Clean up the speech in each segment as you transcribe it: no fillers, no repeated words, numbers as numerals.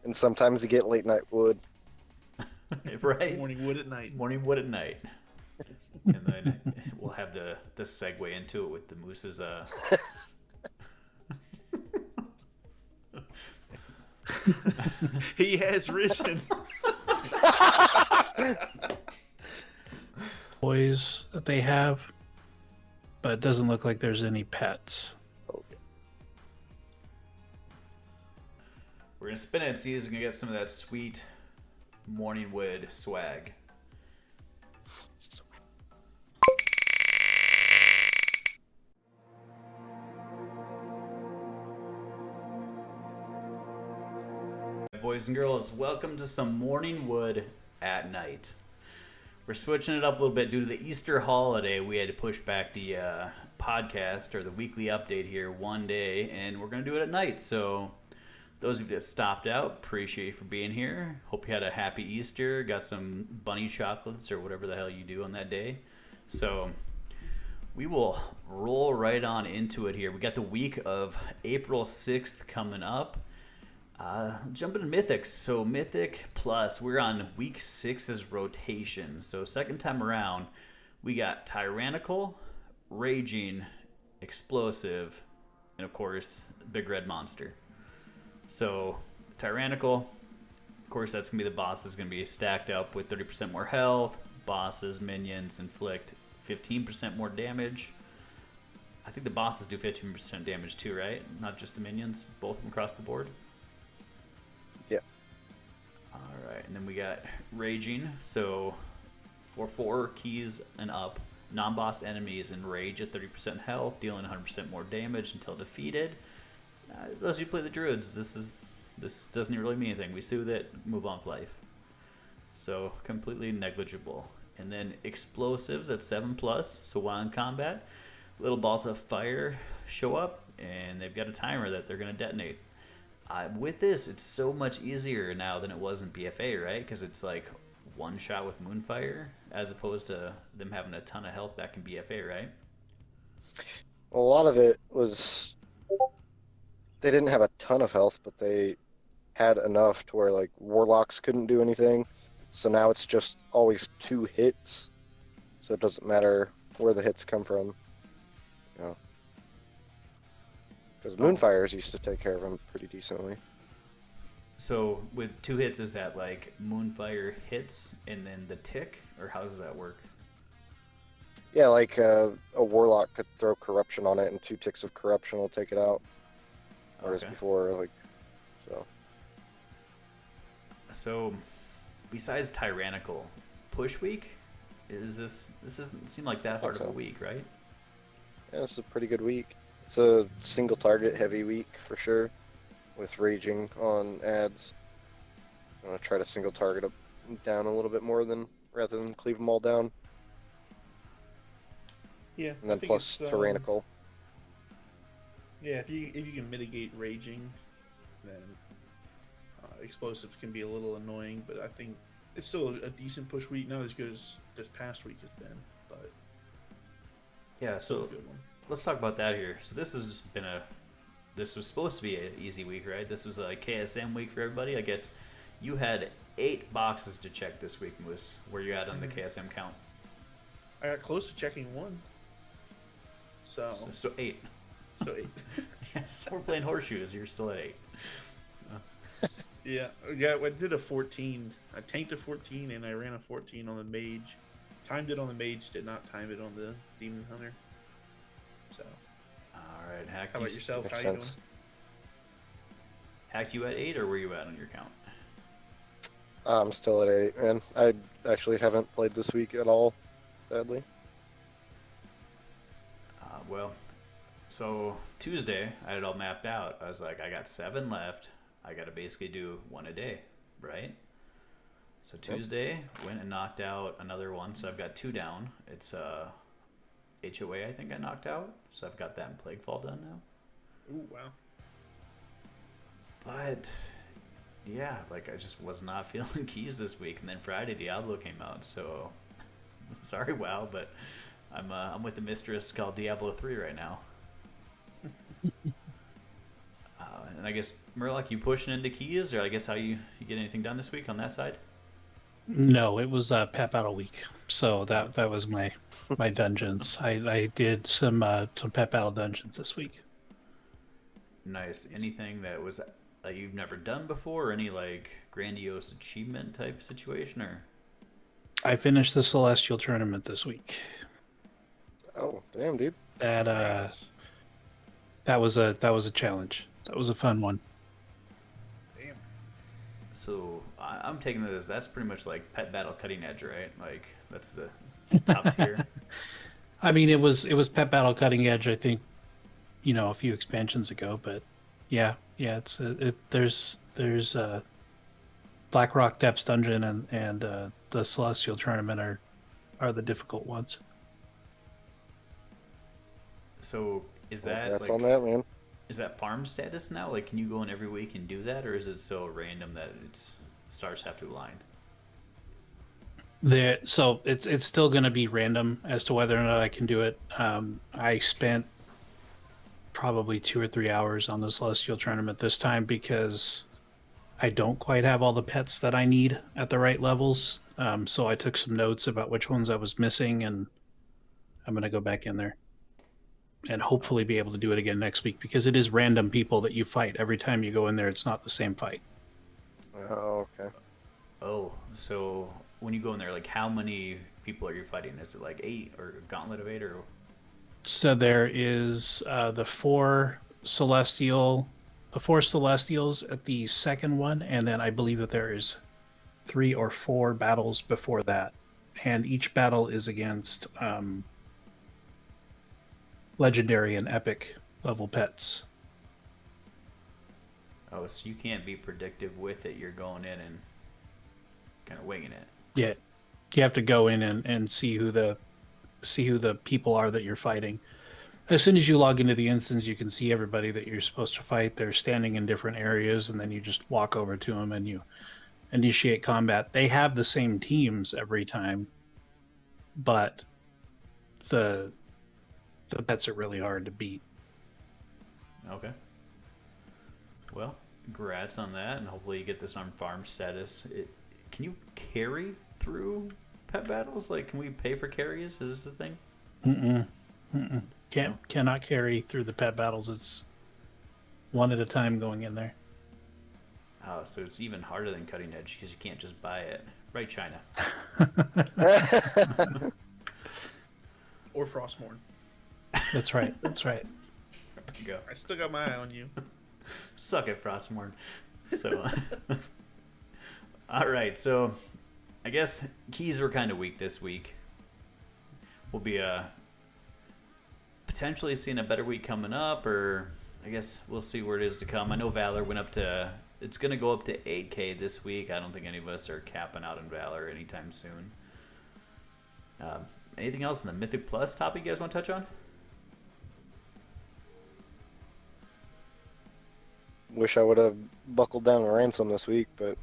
And sometimes you get late night wood. Right? Morning wood at night. Morning wood at night. And then we'll have the segue into it with the Moose's He has risen. Toys that they have, but it doesn't look like there's any pets. We're gonna spin it and see if we can get some of that sweet morning wood swag. Boys and girls, welcome to some morning wood at night. We're switching it up a little bit due to the Easter holiday. We had to push back the podcast or the weekly update here one day, and we're going to do it at night. So those of you that stopped out, appreciate you for being here. Hope you had a happy Easter, got some bunny chocolates or whatever the hell you do on that day. So we will roll right on into it here. We got the week of April 6th coming up. Jumping to Mythics. So Mythic Plus, we're on week 6's rotation. So second time around, we got Tyrannical, Raging, Explosive, and of course, Big Red Monster. So Tyrannical, of course, that's going to be the boss is going to be stacked up with 30% more health. Bosses, minions, inflict 15% more damage. I think the bosses do 15% damage too, right? Not just the minions, both of them across the board. Alright, and then we got Raging, so for 4 keys and up, non-boss enemies enrage at 30% health, dealing 100% more damage until defeated. Those of you who play the druids, this doesn't really mean anything. We soothe it, move on with life. So completely negligible. And then explosives at 7+, so while in combat, little balls of fire show up, and they've got a timer that they're going to detonate. With this, it's so much easier now than it was in BFA, right? Because it's like one shot with Moonfire, as opposed to them having a ton of health back in BFA, right? Well, a lot of it was they didn't have a ton of health, but they had enough to where like warlocks couldn't do anything. So now it's just always 2 hits, so it doesn't matter where the hits come from. You know. Because Moonfires used to take care of them pretty decently. So with 2 hits, is that like Moonfire hits and then the tick, or how does that work? Yeah, like a warlock could throw corruption on it, and 2 ticks of corruption will take it out. Whereas before, like, so. So, besides Tyrannical, push week, this doesn't seem like that hard of a week, right? Yeah, it's a pretty good week. It's a single target heavy week for sure, with Raging on ads. I'm gonna try to single target up down a little bit more rather than cleave them all down. Yeah. And then plus Tyrannical. Yeah, if you can mitigate Raging, then explosives can be a little annoying, but I think it's still a decent push week. Not as good as this past week has been, but yeah. So a good one. Let's talk about that here. So this was supposed to be an easy week, right? This was a KSM week for everybody. I guess you had 8 boxes to check this week, Moose. Where you at on the KSM count? I got close to checking 1. So 8. So 8. Yes, we're playing horseshoes. You're still at 8. Yeah, I did a 14. I tanked a 14 and I ran a 14 on the mage. Timed it on the mage, did not time it on the demon hunter. So, all right, Hack. How about yourself? Makes How you sense. doing? Hack, you at 8, or where you at on your count? I'm still at 8, and I actually haven't played this week at all, sadly. Well, so Tuesday, I had it all mapped out. I was like, I got 7 left. I got to basically do 1 a day, right? So Tuesday, went and knocked out another one. So I've got 2 down. It's HOA, I think I knocked out. So I've got that and Plaguefall done now. Ooh, wow. But yeah, like I just was not feeling keys this week. And then Friday, Diablo came out. So sorry, WoW, but I'm with the mistress called Diablo 3 right now. And I guess Merlock, you pushing into keys, or I guess how you get anything done this week on that side? No, it was Pet Battle Week, so that was my dungeons. I did some Pet Battle dungeons this week. Nice. Anything that was you've never done before, or any like grandiose achievement type situation, or? I finished the Celestial Tournament this week. Oh, damn, dude. That was a challenge. That was a fun one. Damn. So I'm taking this. That's pretty much like Pet Battle Cutting Edge, right? Like that's the top tier. I mean, it was Pet Battle Cutting Edge. I think, a few expansions ago, but yeah, there's Black Rock Depths Dungeon and the Celestial Tournament are the difficult ones. So is that That's like, on that, man. is that farm status now? Like, can you go in every week and do that, or is it so random that stars have to align? So it's still going to be random as to whether or not I can do it. I spent probably 2 or 3 hours on the Celestial Tournament this time because I don't quite have all the pets that I need at the right levels. So I took some notes about which ones I was missing, and I'm going to go back in there and hopefully be able to do it again next week, because it is random people that you fight. Every time you go in there, it's not the same fight. Oh, okay. Oh, so when you go in there, like how many people are you fighting? Is it like 8 or a gauntlet of 8 or? So there is the four Celestials at the second one, and then I believe that there is 3 or 4 battles before that, and each battle is against legendary and epic level pets. Oh, so you can't be predictive with it. You're going in and kind of winging it. Yeah, you have to go in and see who the people are that you're fighting. As soon as you log into the instance, you can see everybody that you're supposed to fight. They're standing in different areas, and then you just walk over to them and you initiate combat. They have the same teams every time, but the pets are really hard to beat. Okay. Well, congrats on that, and hopefully you get this on farm status. Can you carry through pet battles? Like, can we pay for carries? Is this the thing? Cannot carry through the pet battles. It's one at a time going in there. Oh, so it's even harder than Cutting Edge because you can't just buy it. Right, China? Or Frostmourne. That's right. That's right. There you go. I still got my eye on you. Suck it, Frostmourne. So, all right. So, I guess keys were kind of weak this week. We'll be potentially seeing a better week coming up, or I guess we'll see where it is to come. I know Valor went up to. It's going to go up to 8K this week. I don't think any of us are capping out in Valor anytime soon. Anything else in the Mythic Plus topic you guys want to touch on? Wish I would have buckled down a ransom this week, but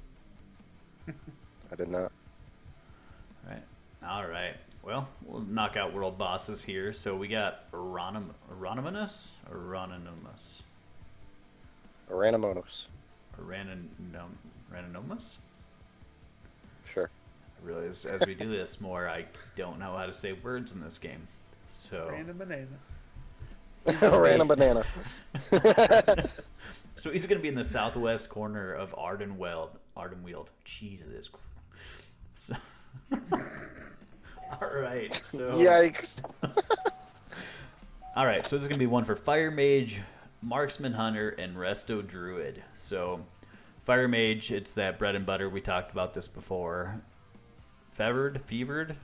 I did not. All right. Well, we'll knock out world bosses here. So we got Ranonymous? Ranimonos. Ranonymous? Sure. I realize as we do this more, I don't know how to say words in this game. So Random banana. Random banana. So he's going to be in the southwest corner of Ardenweald. Jesus Christ. So, all right. So Yikes. all right. So this is going to be one for Fire Mage, Marksman Hunter, and Resto Druid. So Fire Mage, it's that bread and butter. We talked about this before. Fevered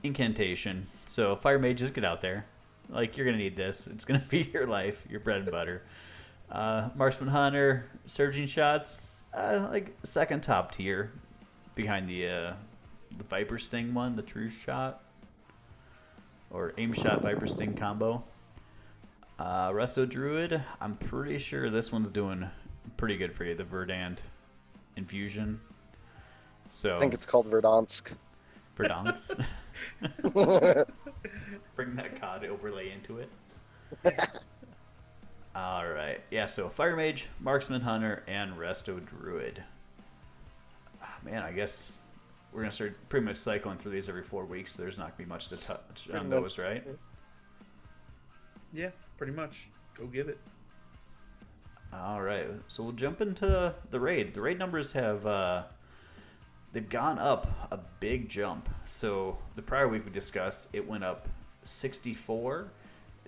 incantation. So Fire Mage, just get out there. Like, you're going to need this. It's going to be your life, your bread and butter. Marksman Hunter, surging shots, like second top tier behind the Viper Sting one, the True Shot. Or Aim Shot Viper Sting combo. Resto Druid, I'm pretty sure this one's doing pretty good for you, the Verdant Infusion. So I think it's called Verdansk. Verdansk. Bring that COD overlay into it. All right. Yeah, so Fire Mage, Marksman Hunter, and Resto Druid. Man, I guess we're going to start pretty much cycling through these every 4 weeks. So there's not going to be much to touch on those, right? Yeah, pretty much. Go get it. All right. So we'll jump into the raid. The raid numbers have they've gone up a big jump. So the prior week we discussed, it went up 64.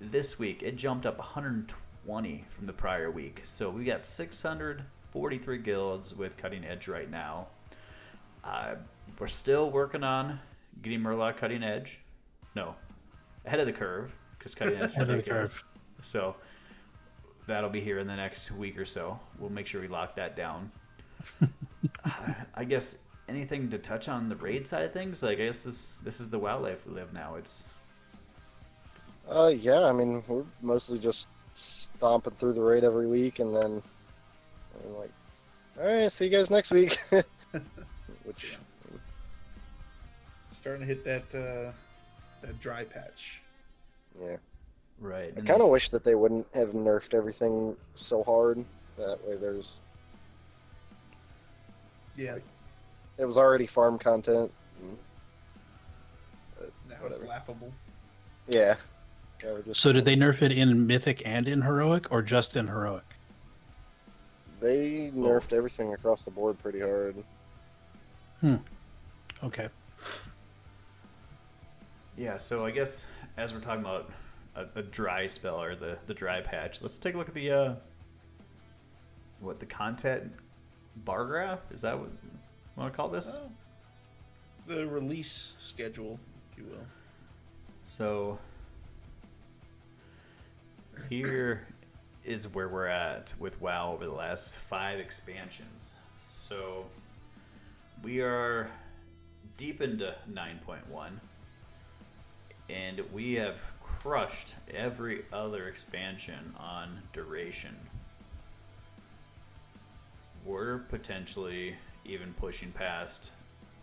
This week it jumped up 120 from the prior week. So we got 643 guilds with cutting edge right now. We're still working on getting Merlock cutting edge. No, ahead of the curve, because cutting edge is ridiculous. So that'll be here in the next week or so. We'll make sure we lock that down. I guess anything to touch on the raid side of things? Like, I guess this is the WoW life we live now. It's yeah, I mean, we're mostly just stomping through the raid every week, and then I'm like, all right, see you guys next week. Which starting to hit that dry patch. Yeah. right. I kind of wish that they wouldn't have nerfed everything so hard. That way there's... Yeah. It was already farm content. Now whatever. it's laughable. Yeah. So did they nerf it in Mythic and in Heroic, or just in Heroic? They nerfed everything across the board pretty hard. Okay. Yeah, so I guess as we're talking about a dry spell or the dry patch, let's take a look at the the content bar graph? Is that what you want to call this? Oh, the release schedule, if you will. So here is where we're at with WoW over the last 5 expansions. So we are deep into 9.1, and we have crushed every other expansion on duration. We're potentially even pushing past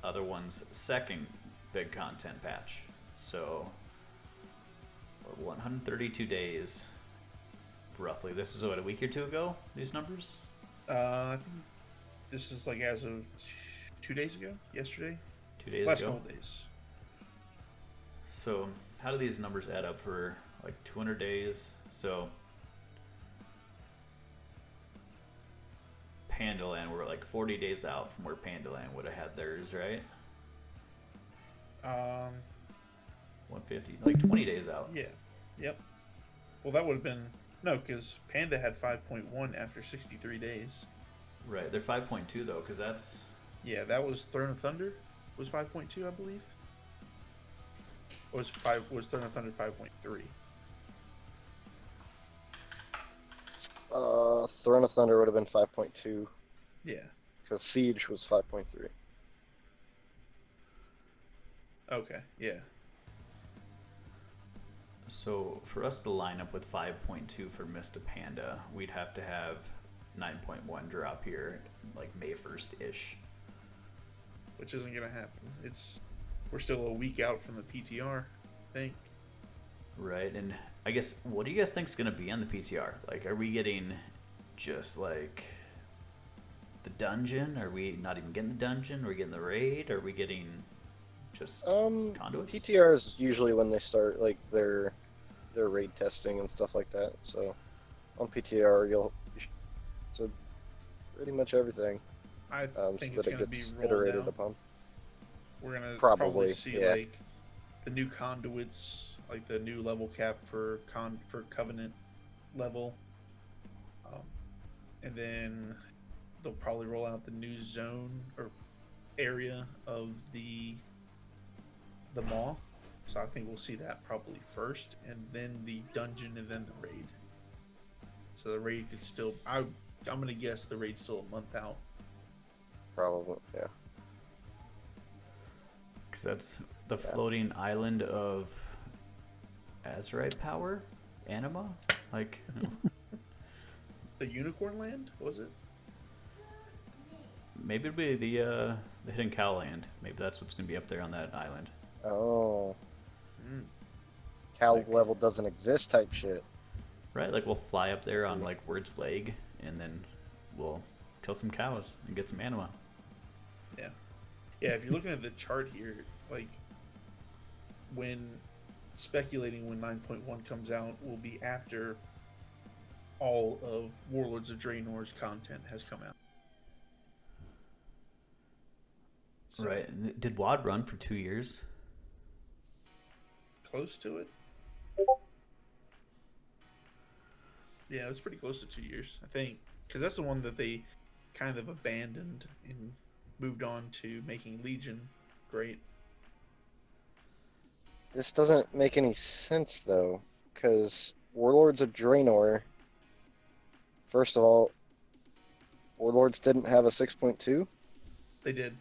other ones' second big content patch. So we're 132 days roughly. This is what, a week or two ago, these numbers? I think this is like as of 2 days ago, yesterday. 2 days Last ago. couple days. So how do these numbers add up for like 200 days? So Pandaland, we're like 40 days out from where Pandaland would have had theirs, right? 150, like 20 days out. Yeah. Yep. Well, that would have been no, because Panda had 5.1 after 63 days. Right, they're 5.2 though, because that's... Yeah, that was Throne of Thunder was 5.2, I believe. Or was Throne of Thunder 5.3? Throne of Thunder would have been 5.2. Yeah. Because Siege was 5.3. Okay. Yeah. So for us to line up with 5.2 for Mista Panda, we'd have to have 9.1 drop here, like May 1st-ish. Which isn't gonna happen. We're still a week out from the PTR, I think. Right, and I guess, what do you guys think is going to be on the PTR? Like, are we getting just, like, the dungeon? Are we not even getting the dungeon? Are we getting the raid? Are we getting just conduits? PTR is usually when they start, like, their raid testing and stuff like that. So, on PTR, so pretty much everything. I so think that it's it gonna be gets rolled iterated out. upon. We're gonna Probably, probably see yeah. like the new conduits, like the new level cap for Covenant level, and then they'll probably roll out the new zone or area of the Maw. So I think we'll see that probably first, and then the dungeon, and then the raid. So the raid could still, I'm gonna guess the raid's still a month out. Probably, yeah. Because that's the floating island of Azerite power? Anima? Like, The Unicorn Land, was it? maybe it'll be the Hidden Cow Land. Maybe that's what's going to be up there on that island. Oh. Mm. Cal level doesn't exist type shit. Right, like we'll fly up there on like Word's Leg, and then we'll kill some cows and get some anima. Yeah. Yeah, if you're looking at the chart here, like when speculating when 9.1 comes out will be after all of Warlords of Draenor's content has come out. So, Right. And did WoD run for 2 years? close to it. Yeah, it was pretty close to 2 years, I think, because that's the one that they kind of abandoned and moved on to making Legion great. This doesn't make any sense, though, because Warlords of Draenor, first of all, Warlords didn't have a 6.2? They did.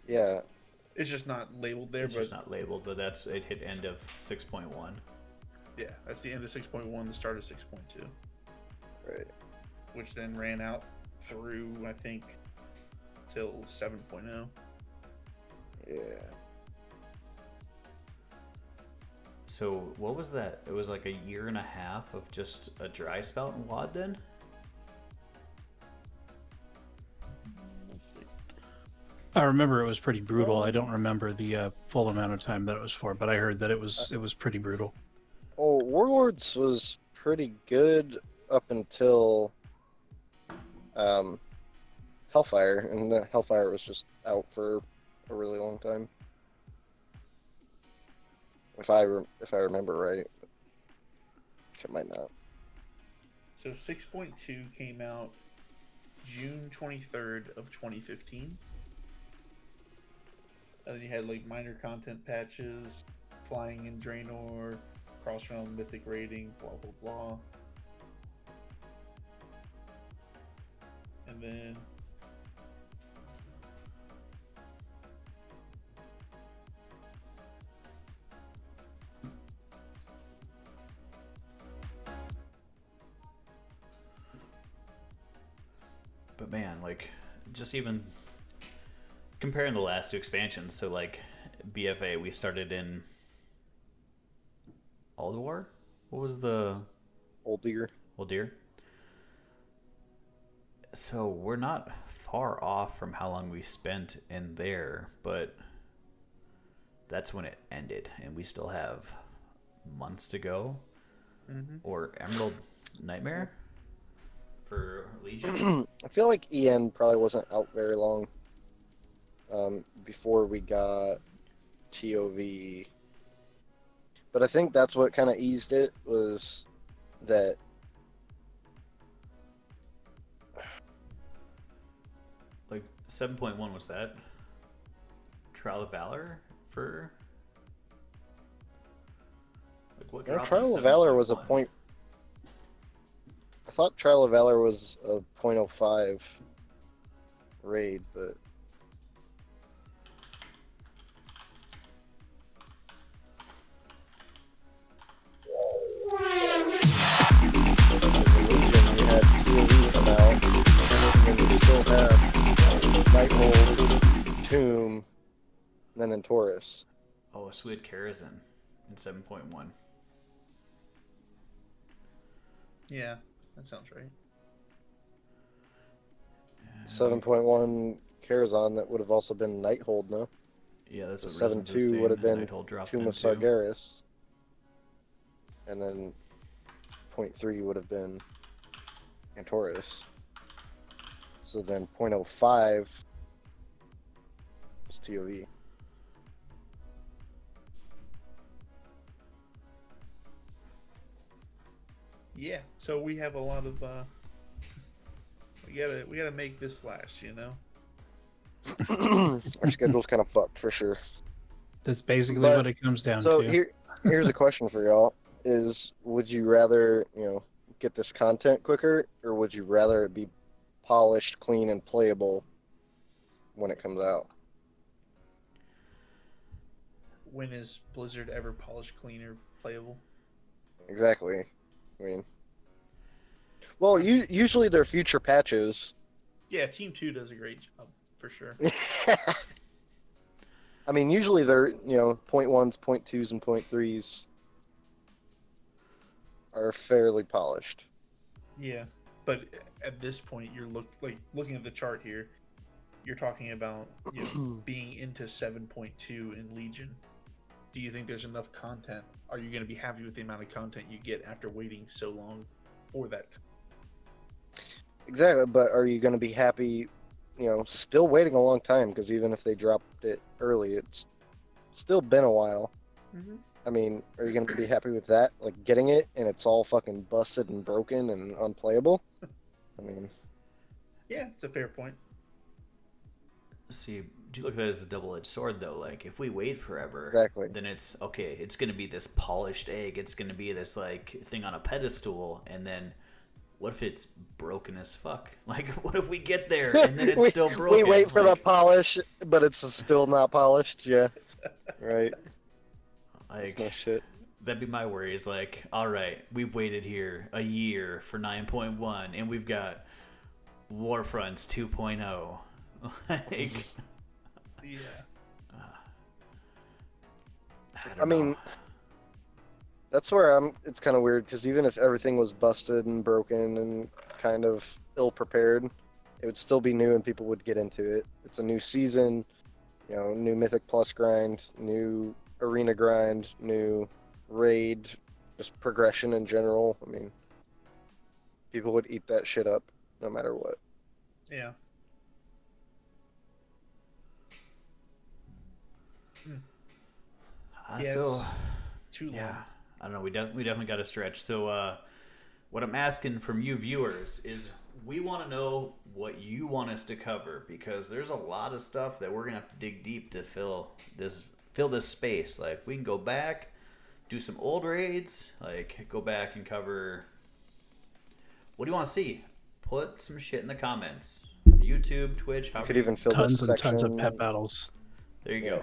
Yeah. It's just not labeled there, It's but just not labeled, but it hit end of 6.1. yeah, that's the end of 6.1, the start of 6.2. Right. Which then ran out through, I think, till 7.0. Yeah. So what was that? It was like a year and a half of just a dry spell in WoD then? Let's see. I remember it was pretty brutal. I don't remember the full amount of time that it was for, but I heard that it was pretty brutal. Oh, Warlords was pretty good up until Hellfire, and the Hellfire was just out for a really long time. If I remember right, it might not. So 6.2 came out June 23rd of 2015. And then you had like minor content patches, flying in Draenor, cross-realm mythic raiding, blah blah blah. And then But man, like, just even comparing the last two expansions, so like BFA, we started in Alduar? What was the Old Deer. Old Deer? So we're not far off from how long we spent in there, but that's when it ended, and we still have months to go. Or Emerald Nightmare for Legion. I feel like EN probably wasn't out very long before we got TOV. But I think that's what kind of eased it, was that Like 7.1 was that Trial of Valor for like what? dropped in Trial of Valor was a 7.1? point. I thought Trial of Valor was a .05 raid, but Legion, we had TOV come out, and then we still have Nighthold, Tomb, and then in Taurus. Oh, so we had Karazhan in 7.1. yeah, that sounds right. 7.1 Karazhan, that would have also been Nighthold, no? Yeah, that's what 7.2 would have been Tomb of into. Sargeras. And then 0.3 would have been Antorus. So then 0.05 was TOV. Yeah, so we have a lot of we gotta make this last, you know. Our schedule's kind of fucked for sure. That's basically But- what it comes down So to. here's a question for y'all: is would you rather, get this content quicker, or would you rather it be polished, clean, and playable when it comes out? When is Blizzard ever polished, cleaner, playable? Exactly. I mean, well, usually their future patches. Yeah, Team 2 does a great job, for sure. I mean, usually they're, 0.1s, 0.2s, and 0.3s are fairly polished. Yeah, but at this point, you're looking at the chart here. You're talking about being into 7.2 in Legion. Do you think there's enough content? Are you going to be happy with the amount of content you get after waiting so long for that? Exactly, but are you going to be happy, still waiting a long time? Because even if they dropped it early, it's still been a while. Mm-hmm. I mean, are you going to be happy with that? Like, getting it and it's all fucking busted and broken and unplayable? I mean... Yeah, it's a fair point. See, do you look at that as a double-edged sword, though? Like, if we wait forever, Exactly. then it's going to be this polished egg. It's going to be this, like, thing on a pedestal, and then what if it's broken as fuck? Like, what if we get there and then it's still broken? We wait for the polish, but it's still not polished. Yeah, right. Like, no shit. That'd be my worry. Is like, all right, we've waited here a year for 9.1, and we've got Warfronts 2.0. Like, yeah. I mean, that's where it's kind of weird, because even if everything was busted and broken and kind of ill-prepared, it would still be new and people would get into it. It's a new season, new Mythic Plus grind, new arena grind, new raid, just progression in general. I mean, people would eat that shit up no matter what. Yeah. So too long. yeah, I don't know. We definitely got to stretch. So what I'm asking from you viewers is, we want to know what you want us to cover, because there's a lot of stuff that we're gonna have to dig deep to fill this space. Like, we can go back, do some old raids, like go back and cover. What do you want to see? Put some shit in the comments. YouTube, Twitch. You could even fill tons this and section. tons of pet battles. There you go.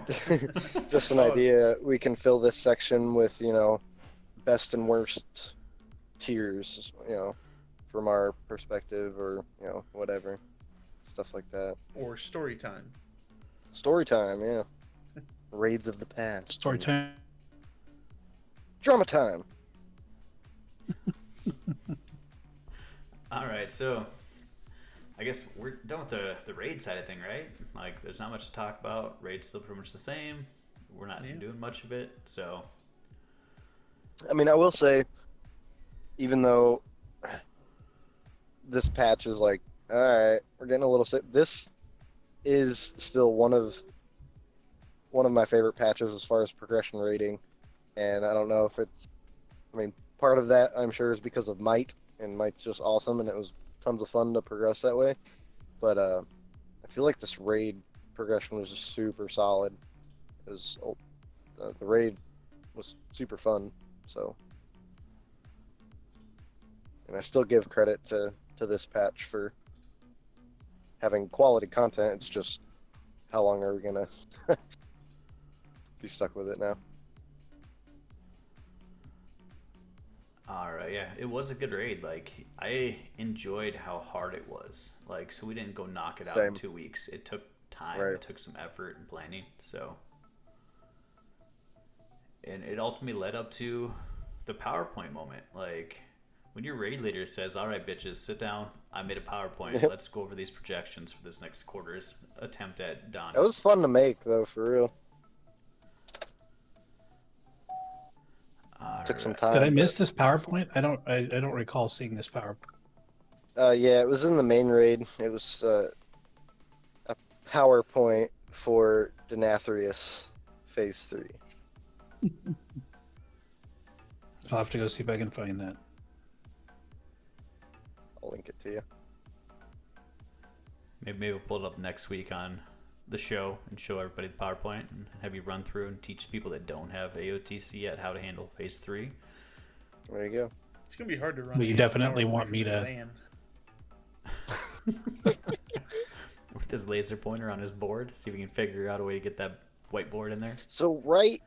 Just an idea. We can fill this section with, best and worst tiers, from our perspective, or, whatever. Stuff like that. Or story time. Story time, yeah. Raids of the past. Story time. Drama time. All right, so I guess we're done with the raid side of thing, right? Like, there's not much to talk about. Raid's still pretty much the same. We're not doing much of it, so. I mean, I will say, even though this patch is like, all right, we're getting a little sick, this is still one of my favorite patches as far as progression rating. And I don't know if it's, part of that, I'm sure, is because of Might, and Might's just awesome, and it was tons of fun to progress that way. But I feel like this raid progression was just super solid. It was the raid was super fun, so. And I still give credit to this patch for having quality content. It's just, how long are we gonna be stuck with it now? Alright, yeah, it was a good raid. Like, I enjoyed how hard it was. Like, so we didn't go knock it out in 2 weeks. It took time. Right. It took some effort and planning. So, and it ultimately led up to the PowerPoint moment. Like, when your raid leader says, "All right, bitches, sit down. I made a PowerPoint. Let's go over these projections for this next quarter's attempt at Dawn." It was fun to make, though, for real. Took some time. Did I miss this PowerPoint? I don't recall seeing this PowerPoint. Yeah, it was in the main raid. It was a PowerPoint for Denathrius Phase 3. I'll have to go see if I can find that. I'll link it to you. Maybe we'll pull it up next week on the show and show everybody the PowerPoint and have you run through and teach people that don't have AOTC yet how to handle Phase 3. There you go. It's gonna be hard to run. But you definitely want me to. Van. With his laser pointer on his board, see if we can figure out a way to get that whiteboard in there. So right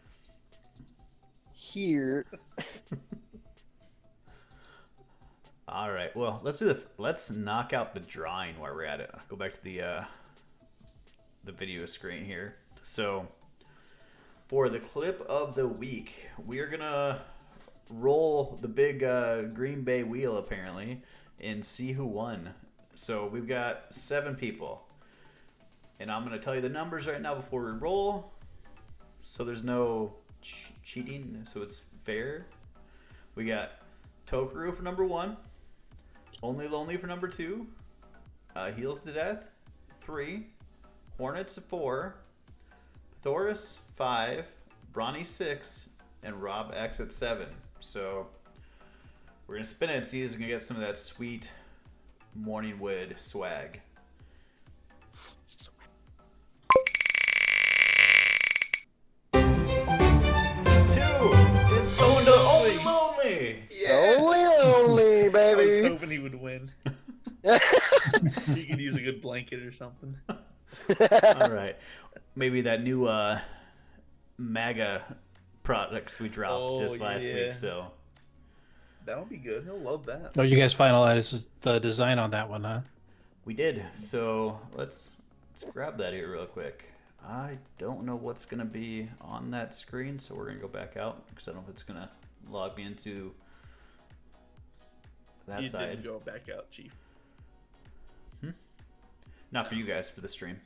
here. All right, well, let's do this. Let's knock out the drawing while we're at it. Go back to the video screen here. So for the clip of the week, we're gonna roll the big Green Bay wheel apparently and see who won. So we've got 7 people. And I'm going to tell you the numbers right now before we roll. So there's no cheating, so it's fair. We got Tokaru for number 1. Only Lonely for number 2. Heals to Death, 3. Hornets, 4. Thoris, 5. Bronny, 6. And Rob X at 7. So we're going to spin it and see who's going to get some of that sweet Morning Wood swag. It's going to Only Lonely. Yeah. Only Lonely, I was baby. hoping he would win. He could use a good blanket or something. All right. Maybe that new MAGA products we dropped this last week. So That'll be good. He'll love that. Oh, you guys finalized the design on that one, huh? we did. So let's grab that here real quick. I don't know what's going to be on that screen, so we're going to go back out because I don't know if it's going to log me into that You side. didn't go back out, Chief. Not for you guys, for the stream.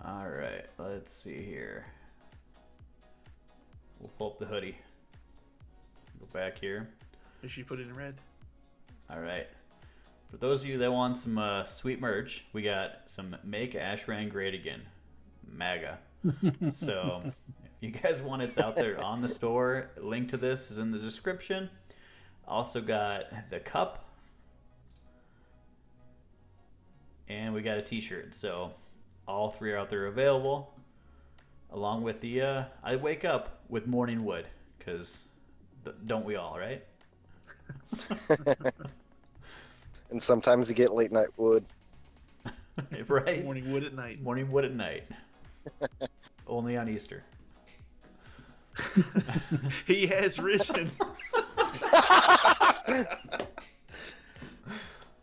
All right, let's see here. We'll pull up the hoodie. Go back here. Make sure you put it in red. All right. For those of you that want some sweet merch, we got some Make Ashran Great Again, MAGA. So if you guys want it, it's out there on the store. Link to this is in the description. Also got the cup. And we got a t-shirt. So all 3 are out there available. Along with the I wake up with Morning Wood. Because don't we all, right? And sometimes you get late night wood. Right? Morning wood at night. Morning Wood at night. Only on Easter. He has risen.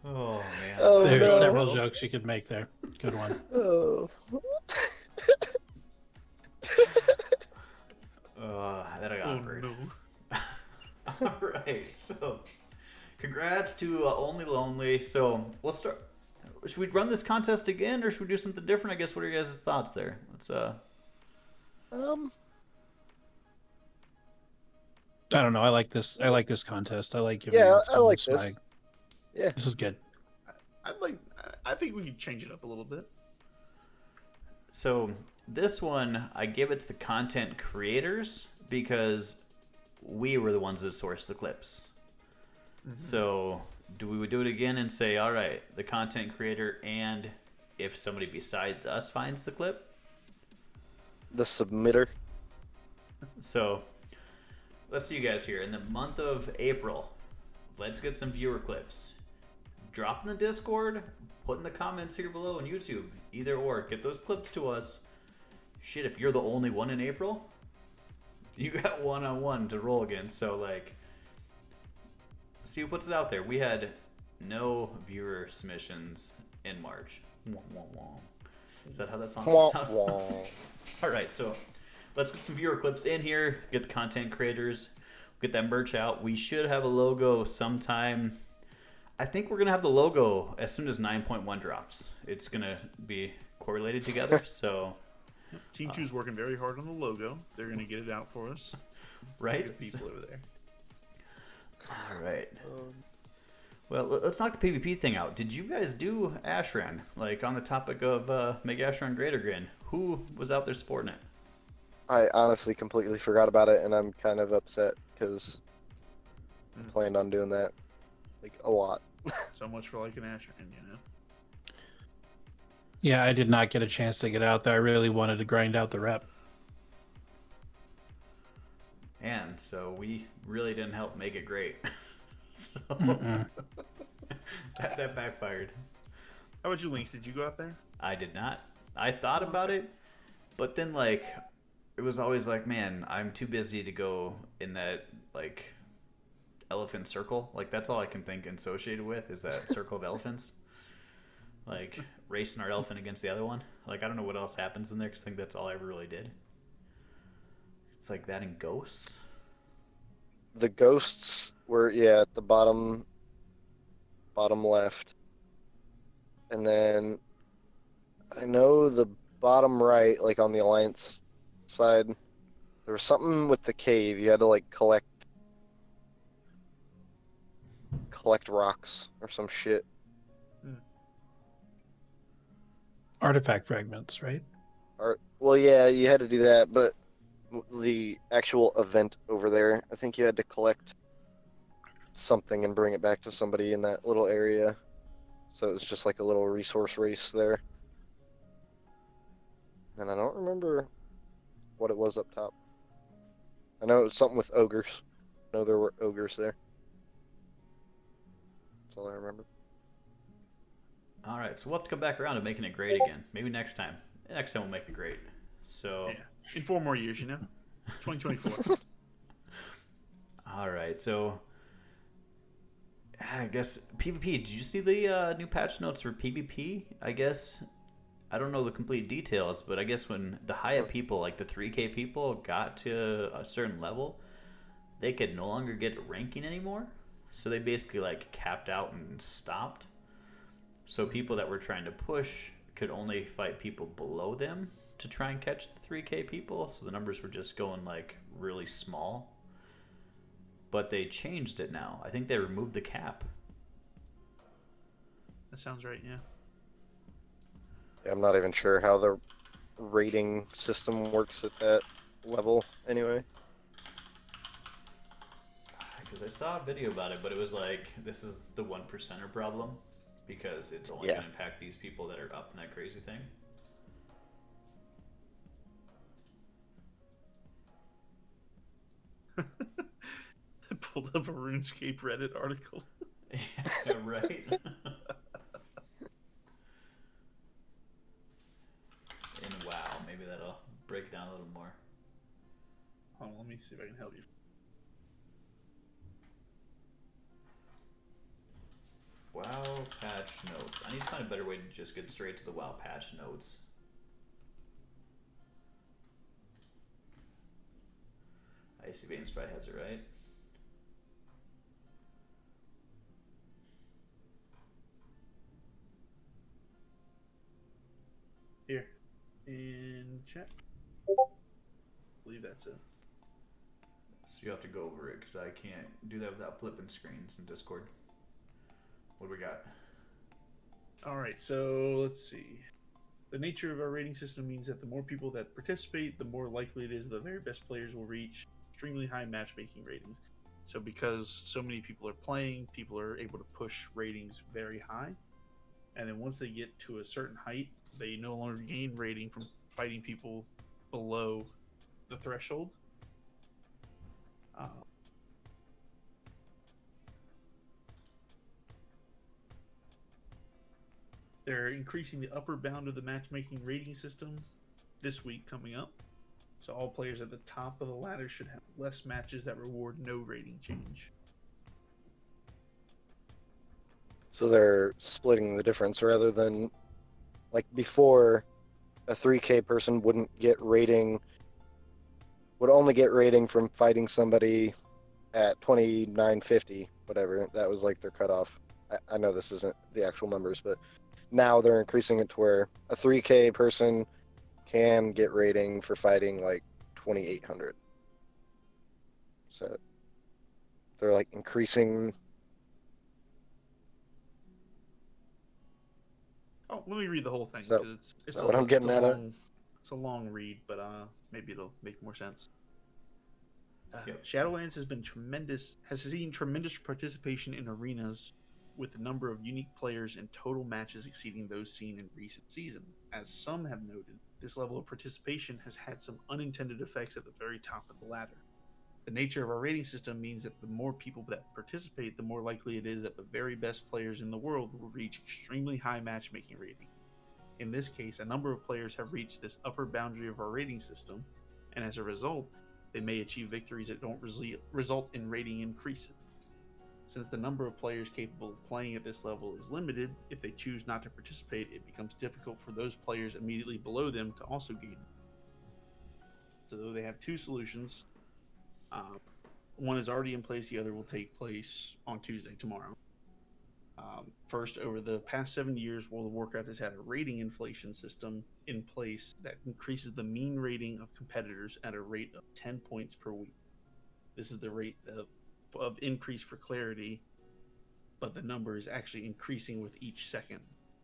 Oh, man. Oh, There are no. several jokes you could make there. Good one. Oh. That got Oh, awkward. no. All right, so congrats to Only Lonely. So we'll start. Should we run this contest again, or should we do something different? I guess. What are your guys' thoughts there? Let's. I don't know. I like this. I like this contest. I like giving Yeah, out I some like swag. this. Yeah. This is good. I think we could change it up a little bit. So this one, I give it to the content creators because we were the ones that sourced the clips. So do we do it again and say, all right, the content creator, and if somebody besides us finds the clip? The submitter. So let's see you guys here. In the month of April, let's get some viewer clips. Drop in the Discord, put in the comments here below on YouTube. Either or, get those clips to us. Shit, if you're the only one in April, you got one-on-one to roll against. So, like, see who puts it out there. We had no viewer submissions in March. Wah, wah, wah. Is that how that song Wah, sounds? wah. All right, so let's get some viewer clips in here. Get the content creators. Get that merch out. We should have a logo sometime. I think we're gonna have the logo as soon as 9.1 drops. It's gonna be correlated together. So, Team 2's working very hard on the logo. They're going to get it out for us. right? Good people over there. All right. Well, let's knock the PvP thing out. Did you guys do Ashran? Like, on the topic of Make Ashran Great Again, who was out there supporting it? I honestly completely forgot about it, and I'm kind of upset because I planned on doing that like a lot. So much for like an Ashran, you know? Yeah, I did not get a chance to get out there. I really wanted to grind out the rep. And so we really didn't help make it great. So that backfired. How about you, Lynkz? Did you go out there? I did not. I thought about it, but then, like, it was always like, man, I'm too busy to go in that, like, elephant circle. Like, that's all I can think associated with is that circle of elephants. Like racing our elephant against the other one. Like I don't know what else happens in there because I think that's all I ever really did. It's like that in Ghosts. The ghosts were at the bottom left, and then I know the bottom right, like on the Alliance side, there was something with the cave. You had to like collect rocks or some shit. Artifact fragments, right? Or well, yeah, you had to do that, but the actual event over there, I think you had to collect something and bring it back to somebody in that little area. So it was just like a little resource race there. And I don't remember what it was up top. I know it was something with ogres. I know there were ogres there. That's all I remember. All right, so we'll have to come back around to making it great again. Maybe next time. Next time we'll make it great. So Yeah, in 4 more years, 2024. all right, so I guess PvP. Did you see the new patch notes for PvP? I guess I don't know the complete details, but I guess when the high up people, like the 3K people, got to a certain level, they could no longer get ranking anymore. So they basically like capped out and stopped. So people that were trying to push could only fight people below them to try and catch the 3K people. So the numbers were just going like really small. But they changed it now. I think they removed the cap. That sounds right, yeah. Yeah, I'm not even sure how the rating system works at that level anyway. Because I saw a video about it, but it was like, this is the 1%er problem. Because it's only going to impact these people that are up in that crazy thing. I pulled up a RuneScape Reddit article. Yeah, right. And WoW, maybe that'll break it down a little more. Hold on, let me see if I can help you. WoW patch notes. I need to find a better way to just get straight to the WoW patch notes. Icy Veins probably has it right. Here, in chat. I believe that's it. So you have to go over it because I can't do that without flipping screens in Discord. What do we got? All right, so let's see. The nature of our rating system means that the more people that participate, the more likely it is the very best players will reach extremely high matchmaking ratings. So because so many people are playing, people are able to push ratings very high. And then once they get to a certain height, they no longer gain rating from fighting people below the threshold. They're increasing the upper bound of the matchmaking rating system this week coming up. So all players at the top of the ladder should have less matches that reward no rating change. So they're splitting the difference rather than like before a 3K person would only get rating from fighting somebody at 2950, whatever. That was like their cutoff. I know this isn't the actual numbers, but now they're increasing it to where a 3K person can get rating for fighting like 2800. So they're like increasing. Oh, let me read the whole thing So- because it's what I'm getting at? It's a long read, but maybe it'll make more sense. Yep. Shadowlands has seen tremendous participation in arenas, with the number of unique players and total matches exceeding those seen in recent seasons. As some have noted, this level of participation has had some unintended effects at the very top of the ladder. The nature of our rating system means that the more people that participate, the more likely it is that the very best players in the world will reach extremely high matchmaking rating. In this case, a number of players have reached this upper boundary of our rating system, and as a result, they may achieve victories that don't result in rating increases. Since the number of players capable of playing at this level is limited, if they choose not to participate, it becomes difficult for those players immediately below them to also gain. So they have two solutions. One is already in place, the other will take place on Tuesday, tomorrow. First, over the past 7 years, World of Warcraft has had a rating inflation system in place that increases the mean rating of competitors at a rate of 10 points per week. This is the rate of increase for clarity, but the number is actually increasing with each second.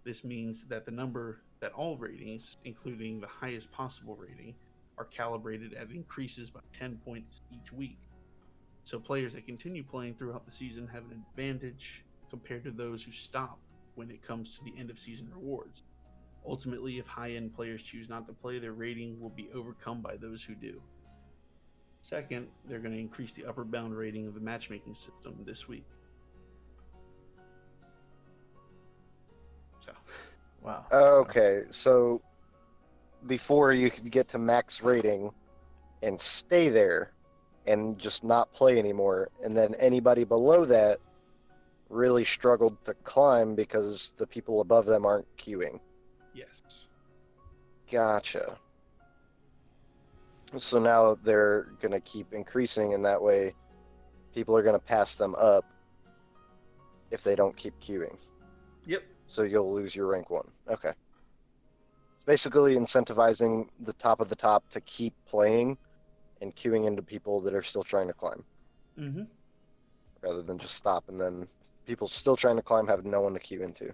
This means that the number that all ratings, including the highest possible rating, are calibrated at increases by 10 points each week. So players that continue playing throughout the season have an advantage compared to those who stop when it comes to the end of season rewards. Ultimately, if high-end players choose not to play, their rating will be overcome by those who do. Second, they're going to increase the upper bound rating of the matchmaking system this week. So, Wow. Okay, so before you could get to max rating and stay there and just not play anymore, and then anybody below that really struggled to climb because the people above them aren't queuing. yes. Gotcha. So now they're going to keep increasing, and that way people are going to pass them up if they don't keep queuing. Yep. So you'll lose your rank 1. Okay. It's basically incentivizing the top of the top to keep playing and queuing into people that are still trying to climb. Mm-hmm. Rather than just stop and then people still trying to climb have no one to queue into.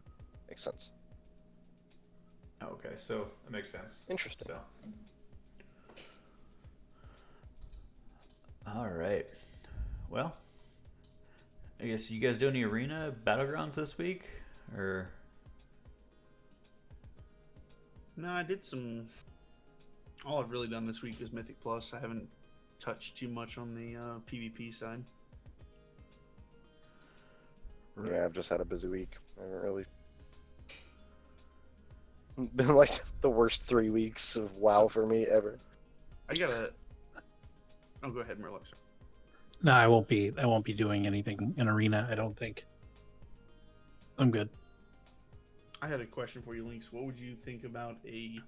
Makes sense. Okay, so that makes sense. Interesting. So, all right. Well, I guess you guys do any arena battlegrounds this week, or? No, I did some. All I've really done this week is Mythic Plus. I haven't touched too much on the PvP side. Yeah, I've just had a busy week. I haven't really been like the worst 3 weeks of WoW for me ever. I gotta. Oh, go ahead, Merlock. Sorry. No, I won't be doing anything in arena, I don't think. I'm good. I had a question for you, Lynkz. What would you think about a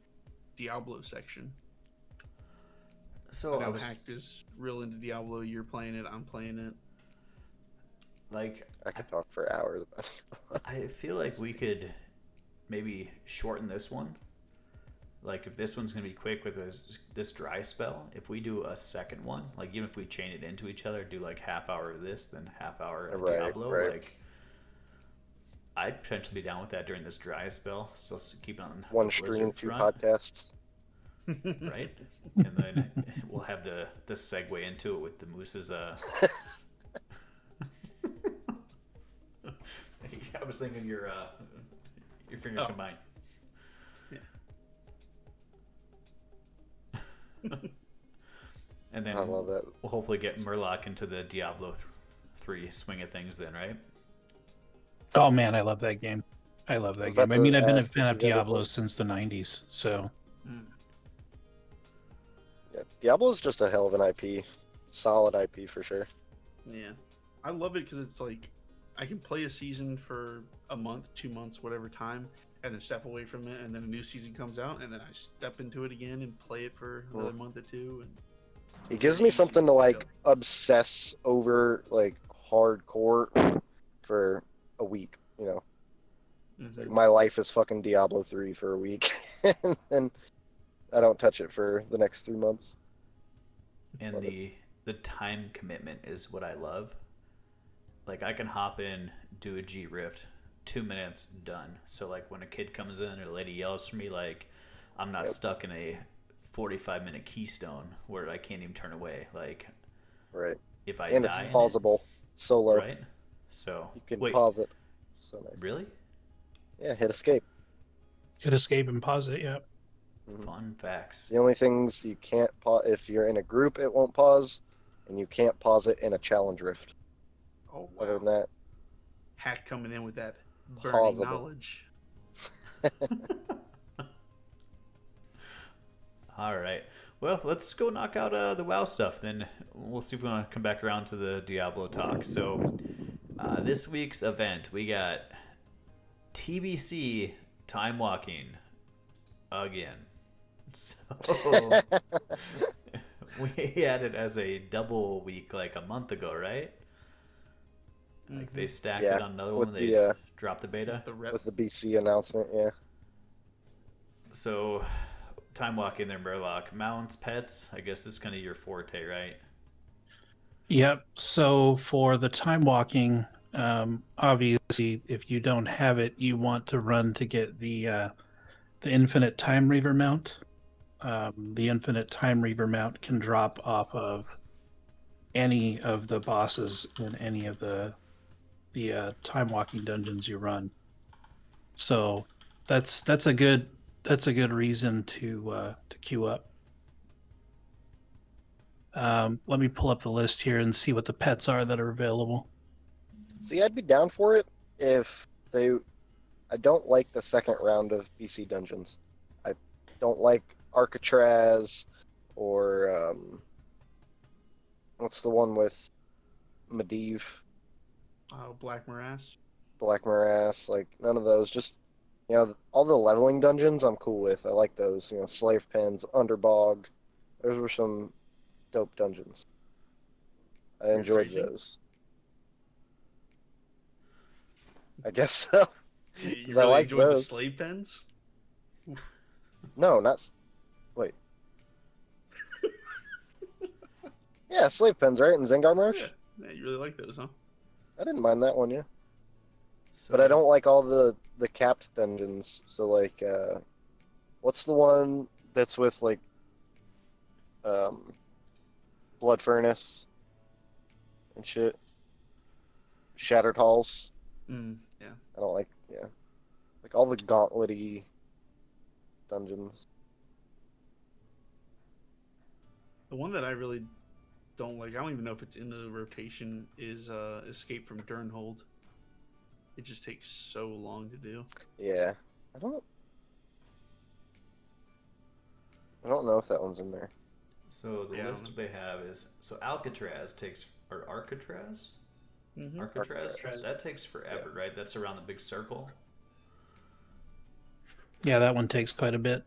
Diablo section? So I I know was Hakkd is real into Diablo. You're playing it. I'm playing it. like, I could talk for hours about it. I feel like we could maybe shorten this one. Like, if this one's gonna be quick with this dry spell, if we do a second one, like even if we chain it into each other, do like half hour of this, then half hour of Right, Diablo, right. like I'd potentially be down with that during this dry spell. So keep it on One the stream, Blizzard 2 front, podcasts. right? And then we'll have the segue into it with the Moose's. I was thinking your finger combined. And then I love that. we'll hopefully get Merlock into the Diablo 3 swing of things then, right? Oh man, I love that game. I love I was that game. about I mean, to I've been a ask fan if of you've ever Diablo played- since the 90s, so Yeah, Diablo's just a hell of an IP. Solid IP for sure. Yeah, I love it because it's like I can play a season for a month, 2 months, whatever time, and then step away from it, and then a new season comes out, and then I step into it again and play it for another month or two. And It gives me something to like obsess over, like hardcore for a week. You know, it's like my life is fucking Diablo 3 for a week, and then I don't touch it for the next 3 months. And Love the time commitment is what I love. Like, I can hop in, do a G Rift, 2 minutes, done. So like when a kid comes in or a lady yells for me, like I'm not stuck in a 45-minute keystone where I can't even turn away. Like, Right. if I And die it's in it, pausable solo. right? So You can wait, pause it. It's so nice. really? Yeah, hit escape. hit escape and pause it. Yeah. Fun facts. The only things you can't pause, if you're in a group, it won't pause, and you can't pause it in a challenge rift. Oh, wow. Other than that, Hack coming in with that burning Pausable. knowledge. All right. Well, let's go knock out the WoW stuff. Then we'll see if we want to come back around to the Diablo talk. So This week's event, we got TBC time walking again. So we had it as a double week like a month ago, right? Like they stacked it on another one. They dropped the beta with the BC announcement. Yeah. So time walking there, Merlock. Mounts, pets. I guess this is kind of your forte, right? Yep. So for the time walking, obviously, if you don't have it, you want to run to get the infinite time reaver mount. The infinite time reaver mount can drop off of any of the bosses in any of the time walking dungeons you run. So that's a good reason to queue up. Let me pull up the list here and see what the pets are that are available. See, I'd be down for it if they. I don't like the second round of BC dungeons. I don't like Alcatraz or what's the one with Medivh? Oh, Black Morass. Black Morass, like none of those. Just all the leveling dungeons I'm cool with. I like those. Slave pens, Underbog. Those were some dope dungeons. I enjoyed those. I guess so. You I really like enjoyed those. the slave pens? No, not. Wait. Yeah, slave pens, right? And Zengar Marsh? Yeah, you really like those, huh? I didn't mind that one, yeah. So, But I don't like all the capped dungeons. So, like, what's the one that's with, like, Blood Furnace and shit? Shattered Halls. Yeah. I don't like, like all the gauntlet-y dungeons. The one that I really don't like, I don't even know if it's in the rotation, is Escape from Durnhold. It just takes so long to do. Yeah. I don't know if that one's in there. So the list they have is Alcatraz takes Alcatraz? Mm-hmm. Alcatraz, that takes forever, right? That's around the big circle. Yeah, that one takes quite a bit.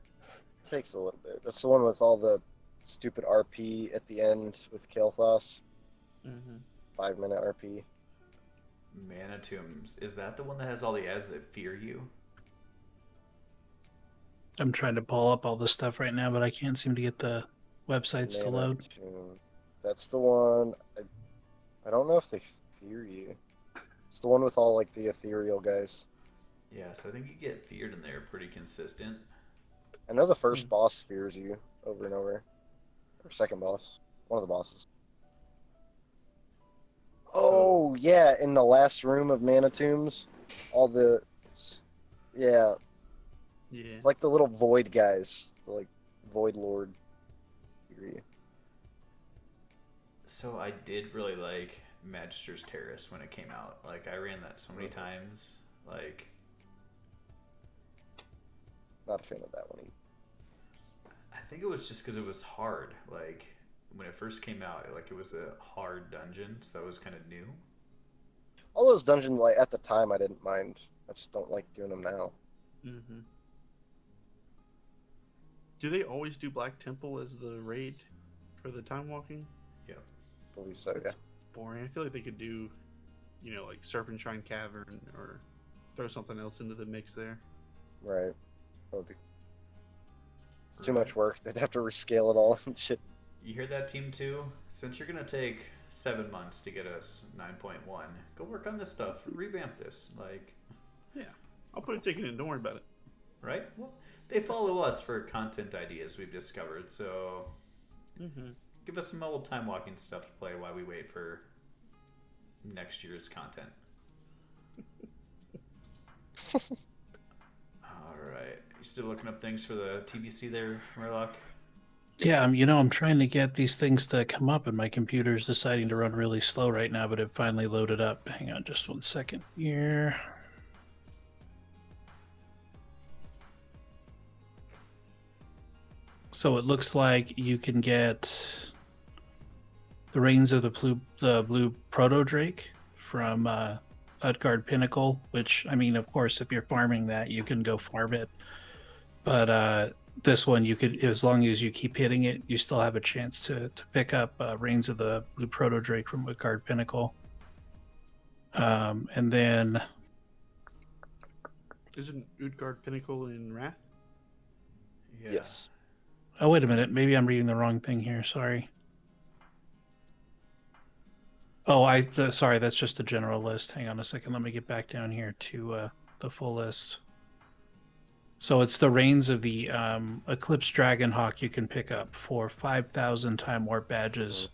Takes a little bit. That's the one with all the stupid RP at the end with Kael'thas. 5-minute RP. Mana Tombs. Is that the one that has all the ads that fear you? I'm trying to pull up all this stuff right now, but I can't seem to get the websites to load. That's the one. I don't know if they fear you. It's the one with all like the ethereal guys. Yeah, so I think you get feared in there pretty consistent. I know the first boss fears you over and over. Or second boss. One of the bosses. Oh, yeah, in the last room of Mana Tombs, all the... Yeah. Yeah. It's like the little void guys. Like, Void Lord. So I did really like Magister's Terrace when it came out. Like, I ran that so many times. Like... Not a fan of that one either. I think it was just because it was hard. Like, when it first came out, like, it was a hard dungeon, so it was kind of new. All those dungeons, like, at the time, I didn't mind. I just don't like doing them now. Mm-hmm. Do they always do Black Temple as the raid for the time walking? Yeah. I believe so, That's boring. I feel like they could do, like Serpent Shrine Cavern or throw something else into the mix there. Right. That would be... It's too much work. They'd have to rescale it all and shit. You hear that, Team 2? Since you're going to take 7 months to get us 9.1, go work on this stuff. Revamp this. Like... Yeah. I'll put a ticket in. Don't worry about it. Right? Well, they follow us for content ideas we've discovered, so... Give us some old time walking stuff to play while we wait for next year's content. Alright. You still looking up things for the TBC there, Merlock? Yeah, I'm trying to get these things to come up, and my computer's deciding to run really slow right now, but it finally loaded up. Hang on just 1 second here. So it looks like you can get the Reigns of the Blue Proto Drake from Utgard Pinnacle, which, I mean, of course, if you're farming that, you can go farm it. But this one, you could, as long as you keep hitting it, you still have a chance to pick up Reigns of the Blue Proto Drake from Utgard Pinnacle. And then... Isn't Utgard Pinnacle in Wrath? Yeah. Yes. Oh, wait a minute. Maybe I'm reading the wrong thing here. Sorry. Oh, sorry. That's just the general list. Hang on a second. Let me get back down here to the full list. So it's the Reigns of the Eclipse Dragonhawk you can pick up for 5,000 Time Warp badges.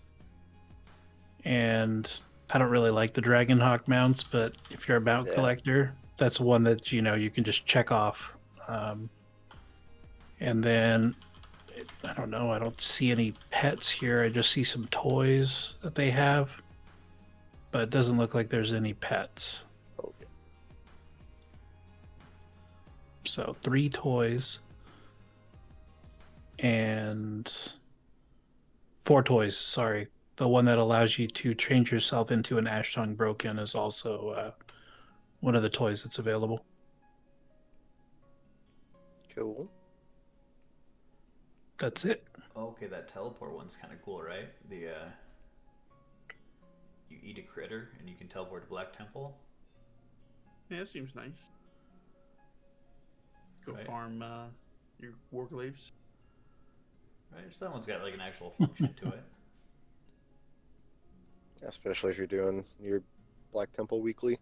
And I don't really like the Dragonhawk mounts, but if you're a mount collector, that's one that, you know, you can just check off. And then, I don't know, I don't see any pets here. I just see some toys that they have. But it doesn't look like there's any pets. Okay. So 3 toys. And 4 toys, sorry. The one that allows you to change yourself into an Ash Tongue Broken is also one of the toys that's available. Cool. That's it. Okay, that teleport one's kind of cool, right? The you eat a critter and you can teleport to Black Temple. Yeah, it seems nice. Go Right. farm your Warglaives. Right, so that one's got like an actual function to it. Especially if you're doing your Black Temple weekly.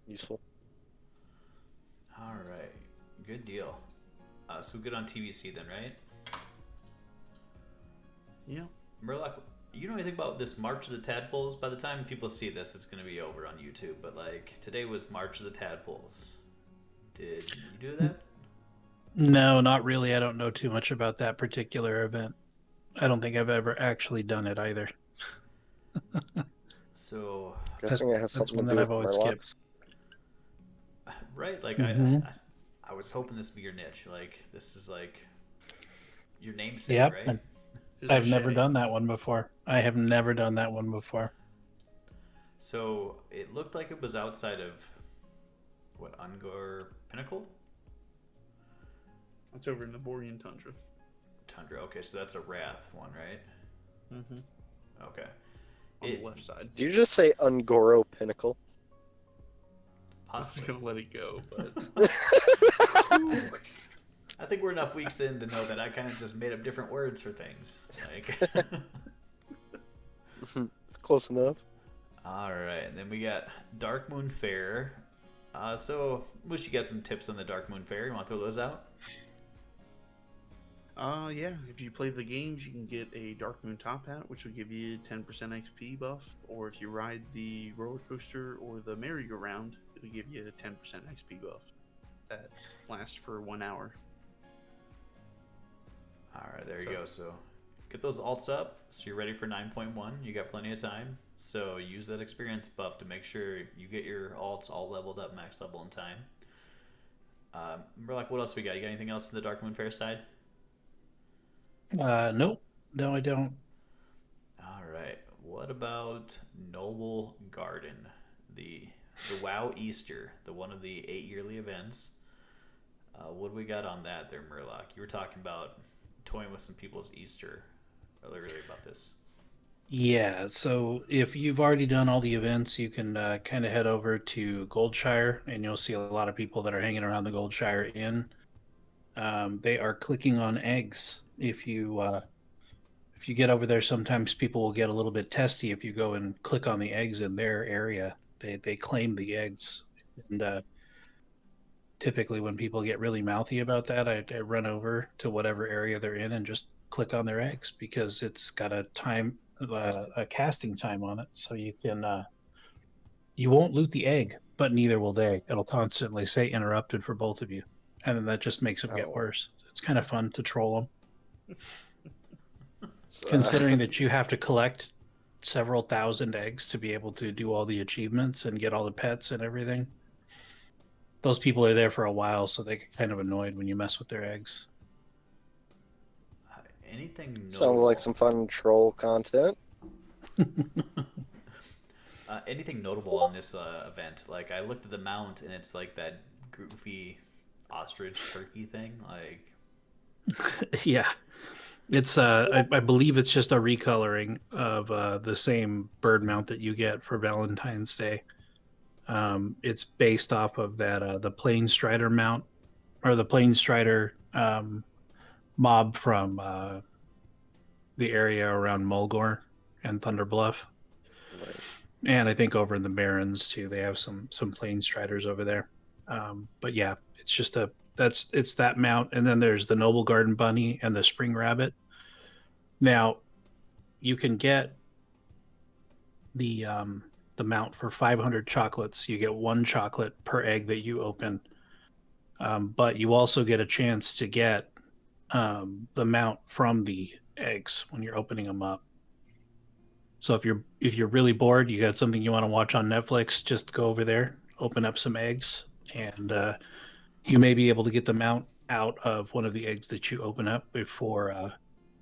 Useful. All right, good deal. So good on TVC then, right? Yeah. Merlock, you know anything about this March of the Tadpoles? By the time people see this, it's going to be over on YouTube. But like today was March of the Tadpoles. Did you do that? No, not really. I don't know too much about that particular event. I don't think I've ever actually done it either. So, Guessing it has that's something one to that do I've with always skipped. Murlocs. right, like Mhm. I was hoping this would be your niche. Like this is like your namesake, Yep. right? I've never done that one before. I have never done that one before. So it looked like it was outside of what, Ungor Pinnacle? It's over in the Borean Tundra. Tundra. Okay, so that's a Wrath one, right? Mm-hmm. Okay. On the left side. Did you just say Ungoro Pinnacle? I was Possibly. gonna let it go, but I think we're enough weeks in to know that I kind of just made up different words for things. Like, It's close enough. all right, and then we got Dark Moon Fair. So, Mush, you got some tips on the Dark Moon Fair? You want to throw those out? yeah, if you play the games, you can get a Dark Moon Top Hat, which will give you 10% XP buff. Or if you ride the roller coaster or the merry-go-round, it'll give you a 10% XP buff. That lasts for 1 hour. All right, there you go. So, get those alts up. So you're ready for 9.1. You got plenty of time. So use that experience buff to make sure you get your alts all leveled up, max level in time. Merlock, what else we got? You got anything else in the Dark Moon Fair side? Nope. No, I don't. All right. What about Noble Garden, the WoW Easter, the one of the 8 yearly events? What do we got on that there, Merlock? You were talking about toying with some people's Easter earlier about this. Yeah, so if you've already done all the events, you can kind of head over to Goldshire, and you'll see a lot of people that are hanging around the Goldshire Inn. They are clicking on eggs. If you get over there, sometimes people will get a little bit testy if you go and click on the eggs in their area. They claim the eggs, and typically when people get really mouthy about that, I run over to whatever area they're in and just click on their eggs, because it's got a casting time on it, so you can you won't loot the egg, but neither will they. It'll constantly say interrupted for both of you, and then that just makes them get worse. It's kind of fun to troll them. Considering that you have to collect several thousand eggs to be able to do all the achievements and get all the pets and everything. Those people are there for a while, so they get kind of annoyed when you mess with their eggs. Anything notable? Sounds like some fun troll content. anything notable on this event? Like, I looked at the mount, and it's like that goofy ostrich turkey thing. Like, Yeah, it's I believe it's just a recoloring of the same bird mount that you get for Valentine's Day. It's based off of that the Plain Strider mount or the Plain Strider mob from the area around Mulgore and Thunder Bluff. Right. And I think over in the Barrens too, they have some Plain Striders over there. But yeah, it's just it's that mount, and then there's the Noble Garden Bunny and the Spring Rabbit. Now, you can get the mount for 500 chocolates. You get 1 chocolate per egg that you open, but you also get a chance to get the mount from the eggs when you're opening them up. So if you're really bored, you got something you want to watch on Netflix, just go over there, open up some eggs, and you may be able to get the mount out of one of the eggs that you open up before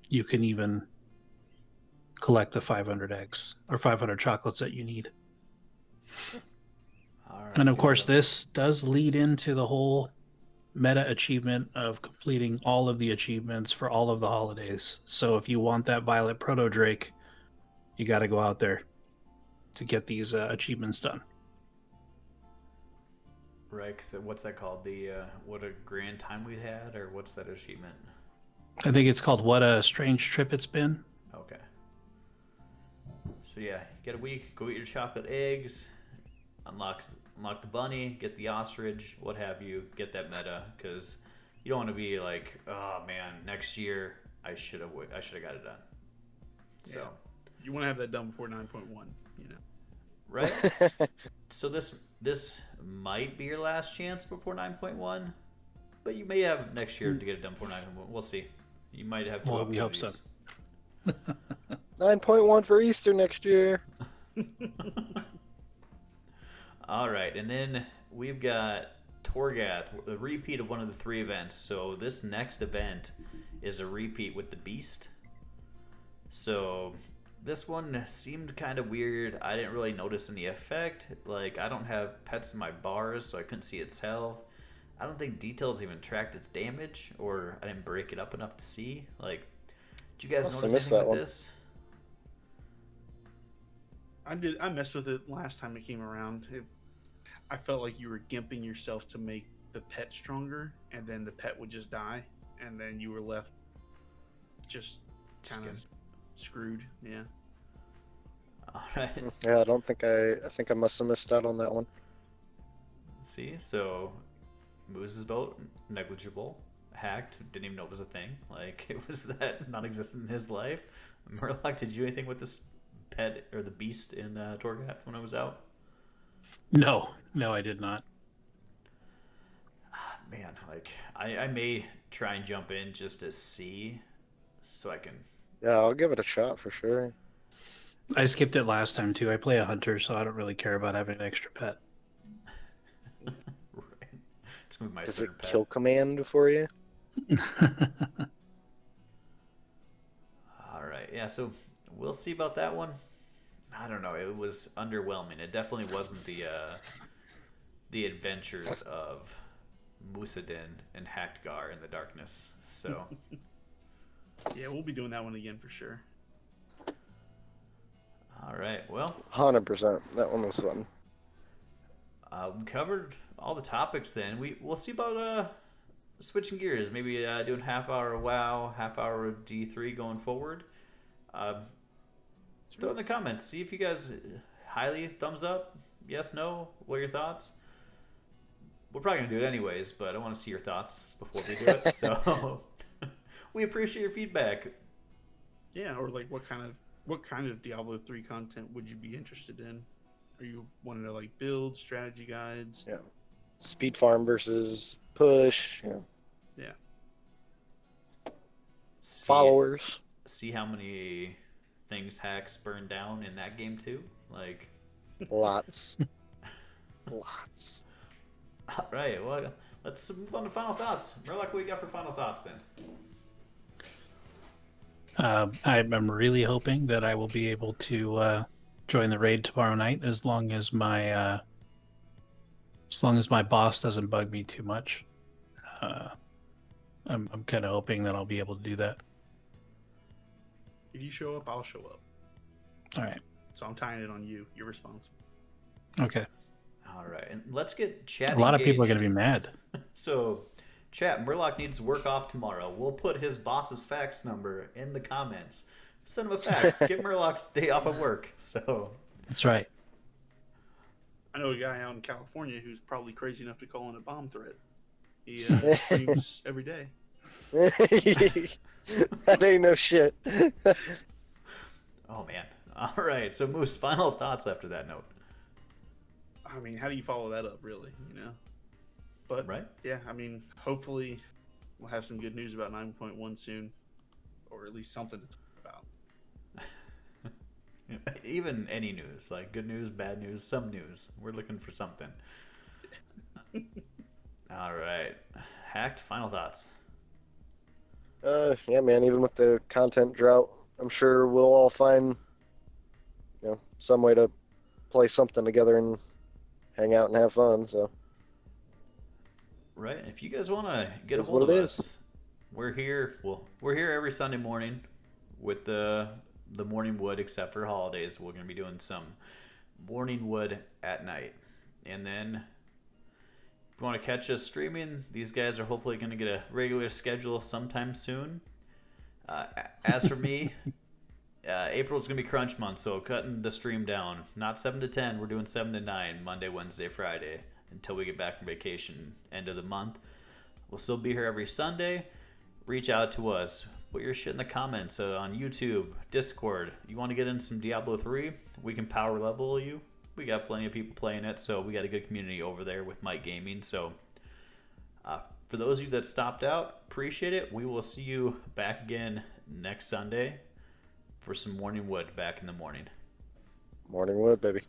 you can even collect the 500 eggs or 500 chocolates that you need. all right, And of course, good. this does lead into the whole meta achievement of completing all of the achievements for all of the holidays. So if you want that Violet Proto Drake, you got to go out there to get these achievements done. Right, 'cause what's that called? The what a grand time we had, or what's that achievement? I think it's called What a Strange Trip It's Been. Okay. So yeah, get a week, go eat your chocolate eggs, unlock the bunny, get the ostrich, what have you, get that meta, because you don't want to be like, oh man, next year I should have got it done. So. Yeah. You want to have that done before 9.1, you know. Right? So this might be your last chance before 9.1, but you may have next year to get it done before 9.1. We'll see. You might have 12 We hope so. 9.1 for Easter next year. All right, and then we've got Torgath, the repeat of one of the 3 events. So this next event is a repeat with the Beast. So this one seemed kind of weird. I didn't really notice any effect. Like, I don't have pets in my bars, so I couldn't see its health. I don't think details even tracked its damage, or I didn't break it up enough to see. Like, did you guys Must have notice missed anything that with one. this? I did. I messed with it last time it came around. I felt like you were gimping yourself to make the pet stronger, and then the pet would just die, and then you were left just kind of screwed. Yeah. All right. Yeah, I think I must have missed out on that one. See, so Moose's boat, negligible. Hacked, didn't even know it was a thing. Like, it was that non-existent in his life. Merlock, did you do anything with this pet or the beast in Torgath when I was out? No, I did not. Man, like, I may try and jump in just to see, so I can. Yeah, I'll give it a shot for sure. I skipped it last time too. I play a hunter, so I don't really care about having an extra pet. Right. It's gonna be my Does it third pet. kill command for you? All right, yeah. So we'll see about that one. I don't know. It was underwhelming. It definitely wasn't the adventures of Musadin and Hakkd in the darkness. So. Yeah, we'll be doing that one again for sure. All right. Well, 100%. That one was fun. we covered all the topics. Then we'll see about switching gears. Maybe doing half hour of WoW, half hour of D3 going forward. Throw in the comments. See if you guys highly thumbs up. Yes, no. What are your thoughts? We're probably gonna do it anyways, but I want to see your thoughts before we do it. So we appreciate your feedback. Yeah, or like what kind of Diablo 3 content would you be interested in? Are you wanting to like build strategy guides? Yeah. Speed farm versus push. Yeah. Yeah. Followers. See how many things hacks burn down in that game too. Like, Lots. Lots. all right. Well, let's move on to final thoughts. Merlock, what do you got for final thoughts then? I'm really hoping that I will be able to join the raid tomorrow night as long as my boss doesn't bug me too much. I'm kind of hoping that I'll be able to do that. If you show up, I'll show up. All right. So I'm tying it on you. You're responsible. Okay. All right, and let's get chat. A lot of people are engaged. going to be mad. So, chat, Merlock needs work off tomorrow. We'll put his boss's fax number in the comments. Send him a fax. Get Merlock's day off of work. So That's right. I know a guy out in California who's probably crazy enough to call in a bomb threat. He streams every day. That ain't no shit. oh man. All right. So Moose, final thoughts after that note. I mean, how do you follow that up, really? You know. But Right. yeah, I mean, hopefully we'll have some good news about 9.1 soon, or at least something to talk about. Even any news, like good news, bad news, some news. We're looking for something. All right. Hakkd, final thoughts. Yeah, man. Even with the content drought, I'm sure we'll all find, some way to play something together and hang out and have fun. So. Right. If you guys want to get a That's hold what of it us, is. we're here. Well, we're here every Sunday morning with the morning wood, except for holidays. We're going to be doing some morning wood at night. And then if you want to catch us streaming, these guys are hopefully going to get a regular schedule sometime soon. As for me, April's going to be crunch month, so cutting the stream down. Not 7 to 10. We're doing 7 to 9, Monday, Wednesday, Friday, until we get back from vacation, end of the month. We'll still be here every Sunday. Reach out to us. Put your shit in the comments on YouTube, Discord. You want to get in some Diablo 3? We can power level you. We got plenty of people playing it, so we got a good community over there with Mike Gaming. So for those of you that stopped out, appreciate it. We will see you back again next Sunday for some morning wood back in the morning. Morning wood, baby.